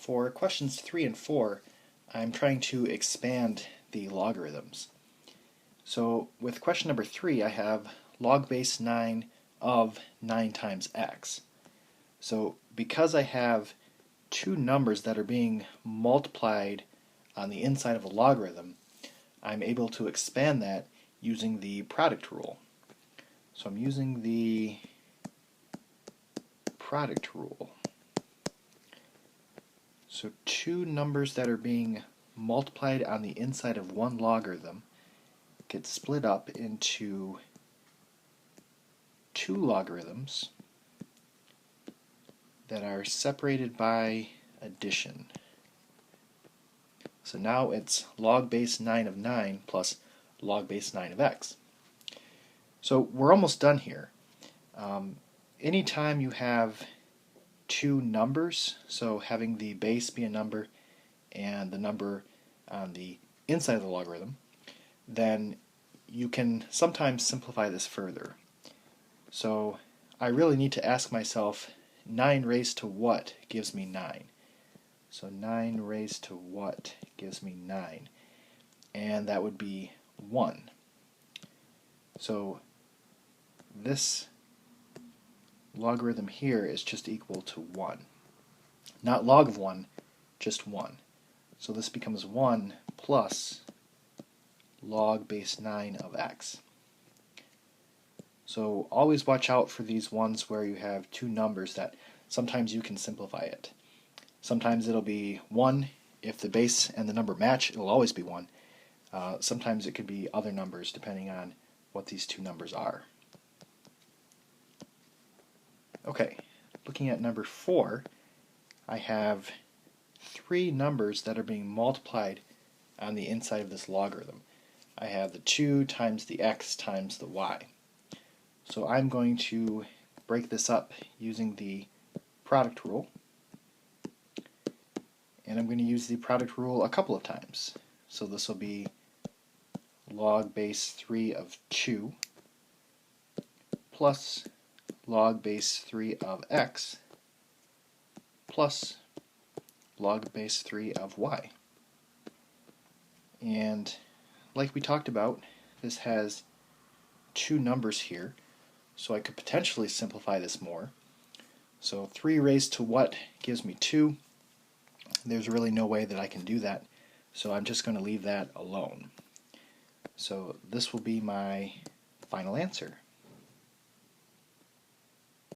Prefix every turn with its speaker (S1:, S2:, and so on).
S1: For questions 3 and 4, I'm trying to expand the logarithms. So with question number 3, I have log base 9 of 9 times x. So because I have two numbers that are being multiplied on the inside of a logarithm, I'm able to expand that using the product rule. So I'm using the product rule. So two numbers that are being multiplied on the inside of one logarithm get split up into two logarithms that are separated by addition. So now it's log base 9 of 9 plus log base 9 of x. So we're almost done here. Anytime you have two numbers, so having the base be a number and the number on the inside of the logarithm, then you can sometimes simplify this further. So I really need to ask myself, 9 raised to what gives me 9? So 9 raised to what gives me 9? And that would be 1. So this logarithm here is just equal to 1. Not log of 1, just 1. So this becomes 1 plus log base 9 of x. So always watch out for these ones where you have two numbers that sometimes you can simplify it. Sometimes it'll be 1. If the base and the number match, it'll always be 1. Sometimes it could be other numbers depending on what these two numbers are. Okay, looking at number 4, I have three numbers that are being multiplied on the inside of this logarithm. I have the 2 times the x times the y. So I'm going to break this up using the product rule. And I'm going to use the product rule a couple of times. So this will be log base 3 of 2 plus log base 3 of x plus log base 3 of y. And like we talked about, this has two numbers here, so I could potentially simplify this more. So 3 raised to what gives me 2. There's really no way that I can do that, so I'm just going to leave that alone. So this will be my final answer.